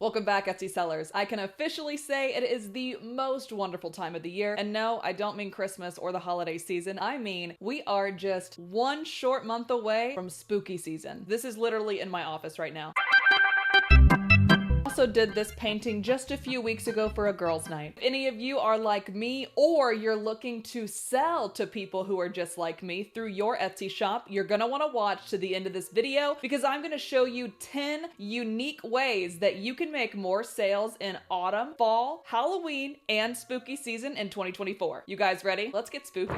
Welcome back, Etsy sellers. I can officially say it is the most wonderful time of the year. And no, I don't mean Christmas or the holiday season. I mean, we are just one short month away from spooky season. This is literally in my office right now. Also did this painting just a few weeks ago for a girls' night. If any of you are like me, or you're looking to sell to people who are just like me through your Etsy shop, you're gonna wanna watch to the end of this video because I'm gonna show you 10 unique ways that you can make more sales in autumn, fall, Halloween, and spooky season in 2024. You guys ready? Let's get spooky.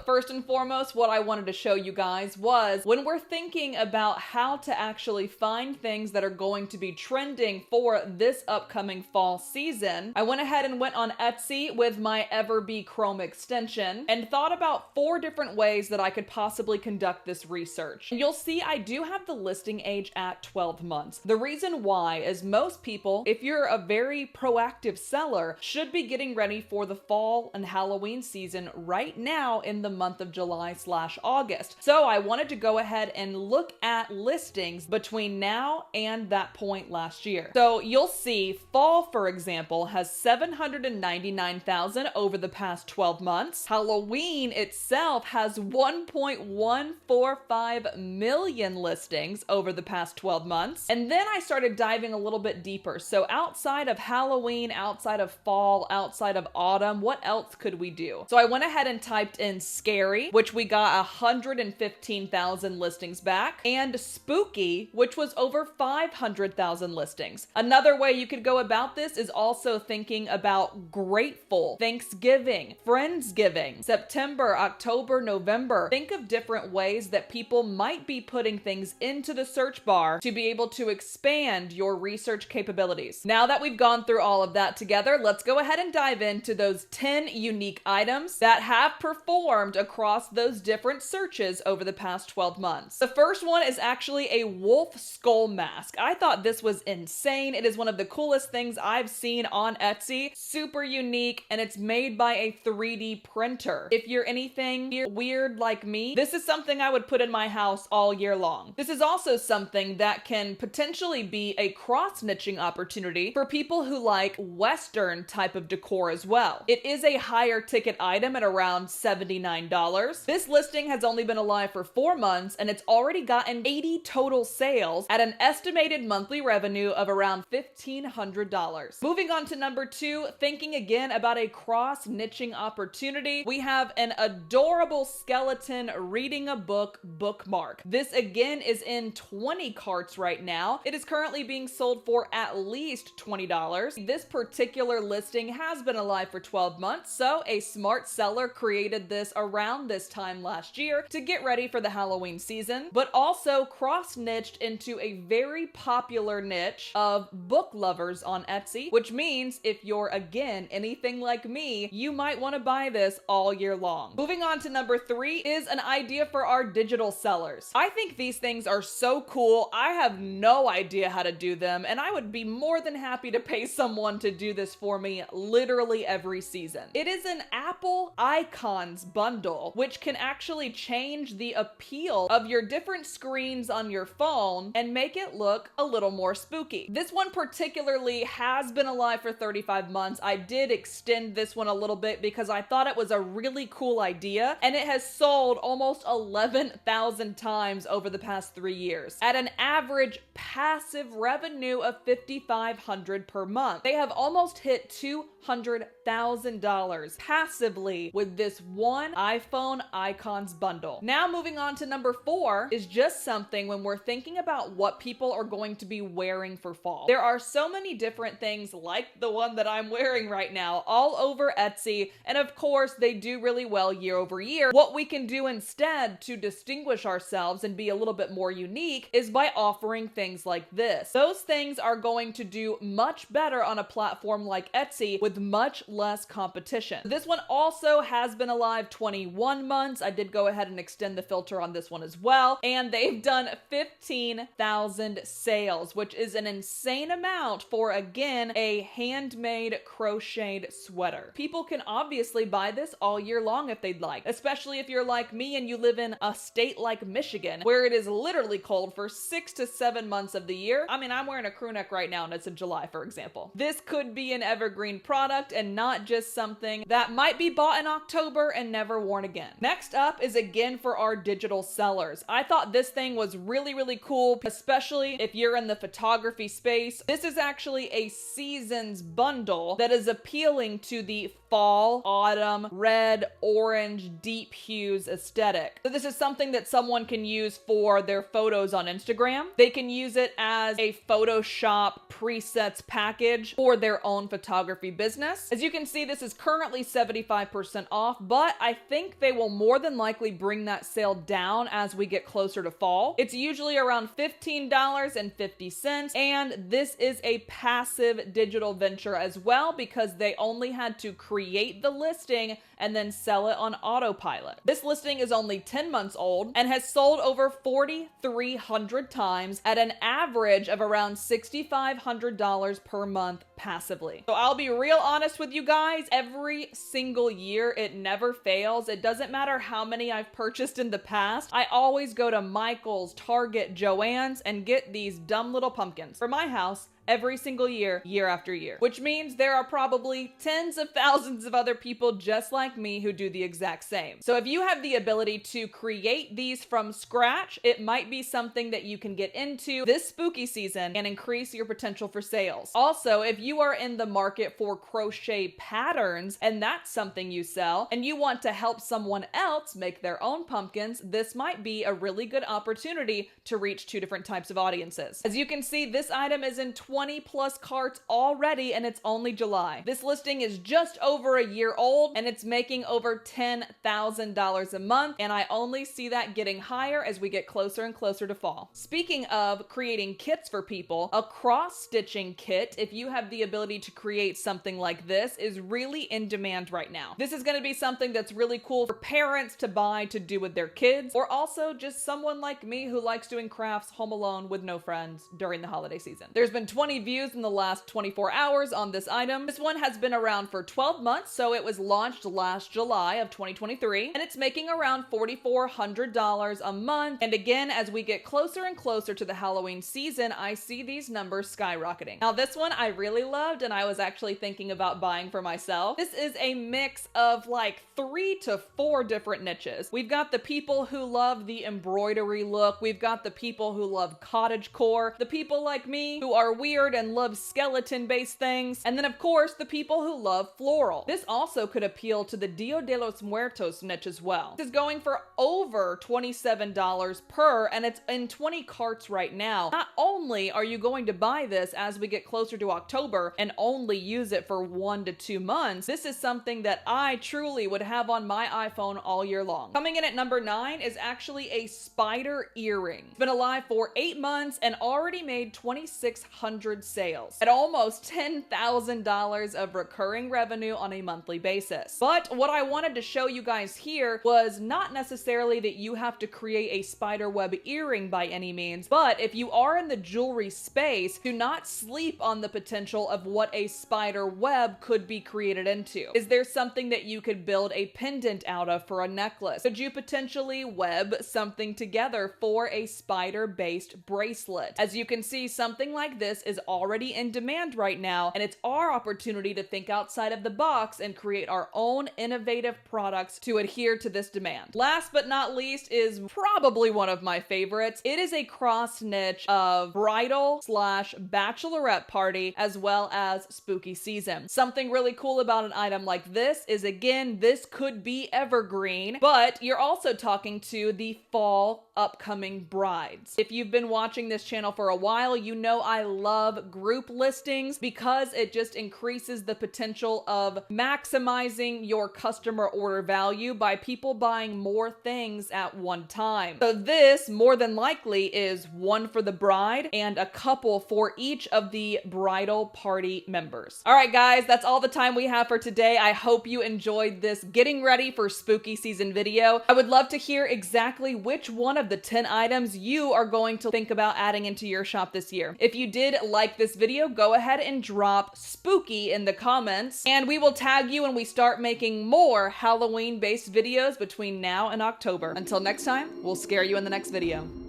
First and foremost, what I wanted to show you guys was when we're thinking about how to actually find things that are going to be trending for this upcoming fall season, I went ahead and went on Etsy with my EverBee Chrome extension and thought about 4 different ways that I could possibly conduct this research. And you'll see I do have the listing age at 12 months. The reason why is most people, if you're a very proactive seller, should be getting ready for the fall and Halloween season right now in the month of July/August. So I wanted to go ahead and look at listings between now and that point last year. So you'll see fall, for example, has 799,000 over the past 12 months. Halloween itself has 1.145 million listings over the past 12 months. And then I started diving a little bit deeper. So outside of Halloween, outside of fall, outside of autumn, what else could we do? So I went ahead and typed in scary, which we got 115,000 listings back, and spooky, which was over 500,000 listings. Another way you could go about this is also thinking about grateful, Thanksgiving, Friendsgiving, September, October, November. Think of different ways that people might be putting things into the search bar to be able to expand your research capabilities. Now that we've gone through all of that together, let's go ahead and dive into those 10 unique items that have performed across those different searches over the past 12 months. The first one is actually a wolf skull mask. I thought this was insane. It is one of the coolest things I've seen on Etsy. Super unique, and it's made by a 3D printer. If you're anything weird like me, this is something I would put in my house all year long. This is also something that can potentially be a cross-niching opportunity for people who like Western type of decor as well. It is a higher ticket item at around $79. This listing has only been alive for 4 months and it's already gotten 80 total sales at an estimated monthly revenue of around $1,500. Moving on to number 2, thinking again about a cross-niching opportunity, we have an adorable skeleton reading a book bookmark. This again is in 20 carts right now. It is currently being sold for at least $20. This particular listing has been alive for 12 months, so a smart seller created this around this time last year to get ready for the Halloween season, but also cross-niched into a very popular niche of book lovers on Etsy, which means if you're again anything like me, you might want to buy this all year long. Moving on to number 3 is an idea for our digital sellers. I think these things are so cool. I have no idea how to do them, and I would be more than happy to pay someone to do this for me literally every season. It is an Apple icons bundle, which can actually change the appeal of your different screens on your phone and make it look a little more spooky. This one particularly has been alive for 35 months. I did extend this one a little bit because I thought it was a really cool idea, and it has sold almost 11,000 times over the past 3 years at an average passive revenue of $5,500 per month. They have almost hit $200,000 passively with this one iPhone icons bundle. Now moving on to number 4 is just something when we're thinking about what people are going to be wearing for fall. There are so many different things like the one that I'm wearing right now all over Etsy, and of course they do really well year over year. What we can do instead to distinguish ourselves and be a little bit more unique is by offering things like this. Those things are going to do much better on a platform like Etsy with much less competition. This one also has been alive 20 21 months. I did go ahead and extend the filter on this one as well. And they've done 15,000 sales, which is an insane amount for, again, a handmade crocheted sweater. People can obviously buy this all year long if they'd like, especially if you're like me and you live in a state like Michigan, where it is literally cold for 6 to 7 months of the year. I mean, I'm wearing a crew neck right now and it's in July, for example. This could be an evergreen product and not just something that might be bought in October and never worn again. Next up is again for our digital sellers. I thought this thing was really, really cool, especially if you're in the photography space. This is actually a seasons bundle that is appealing to the fall, autumn, red, orange, deep hues aesthetic. So this is something that someone can use for their photos on Instagram. They can use it as a Photoshop presets package for their own photography business. As you can see, this is currently 75% off, but I think they will more than likely bring that sale down as we get closer to fall. It's usually around $15.50, and this is a passive digital venture as well because they only had to create the listing and then sell it on autopilot. This listing is only 10 months old and has sold over 4,300 times at an average of around $6,500 per month passively. So I'll be real honest with you guys, every single year it never fails. It doesn't matter how many I've purchased in the past. I always go to Michael's, Target, Joann's, and get these dumb little pumpkins for my house every single year, year after year, which means there are probably tens of thousands of other people just like me who do the exact same. So if you have the ability to create these from scratch, it might be something that you can get into this spooky season and increase your potential for sales. Also, if you are in the market for crochet patterns and that's something you sell and you want to help someone else make their own pumpkins, this might be a really good opportunity to reach two different types of audiences. As you can see, this item is in 20 plus carts already and it's only July. This listing is just over a year old and it's making over $10,000 a month, and I only see that getting higher as we get closer and closer to fall. Speaking of creating kits for people, a cross-stitching kit, if you have the ability to create something like this, is really in demand right now. This is going to be something that's really cool for parents to buy to do with their kids, or also just someone like me who likes doing crafts home alone with no friends during the holiday season. There's been 20 views in the last 24 hours on this item. This one has been around for 12 months, so it was launched last July of 2023, and it's making around $4,400 a month. And again, as we get closer and closer to the Halloween season, I see these numbers skyrocketing. Now, this one I really loved, and I was actually thinking about buying for myself. This is a mix of like 3 to 4 different niches. We've got the people who love the embroidery look. We've got the people who love cottagecore, the people like me who are weird and love skeleton-based things, and then of course the people who love floral. This also could appeal to the Dia de los Muertos niche as well. This is going for over $27 per, and it's in 20 carts right now. Not only are you going to buy this as we get closer to October and only use it for 1 to 2 months, this is something that I truly would have on my iPhone all year long. Coming in at number 9 is actually a spider earring. It's been alive for 8 months and already made 2,600 sales at almost $10,000 of recurring revenue on a monthly basis. But what I wanted to show you guys here was not necessarily that you have to create a spider web earring by any means, but if you are in the jewelry space, do not sleep on the potential of what a spider web could be created into. Is there something that you could build a pendant out of for a necklace? Could you potentially web something together for a spider-based bracelet? As you can see, something like this is already in demand right now, and it's our opportunity to think outside of the box and create our own innovative products to adhere to this demand. Last but not least is probably one of my favorites. It is a cross niche of bridal slash bachelorette party as well as spooky season. Something really cool about an item like this is, again, this could be evergreen, but you're also talking to the fall upcoming brides. If you've been watching this channel for a while, you know I love love group listings because it just increases the potential of maximizing your customer order value by people buying more things at one time. So this more than likely is one for the bride and a couple for each of the bridal party members. All right, guys, that's all the time we have for today. I hope you enjoyed this getting ready for spooky season video. I would love to hear exactly which one of the 10 items you are going to think about adding into your shop this year. If you did like this video, go ahead and drop spooky in the comments, and we will tag you when we start making more Halloween-based videos between now and October. Until next time, we'll scare you in the next video.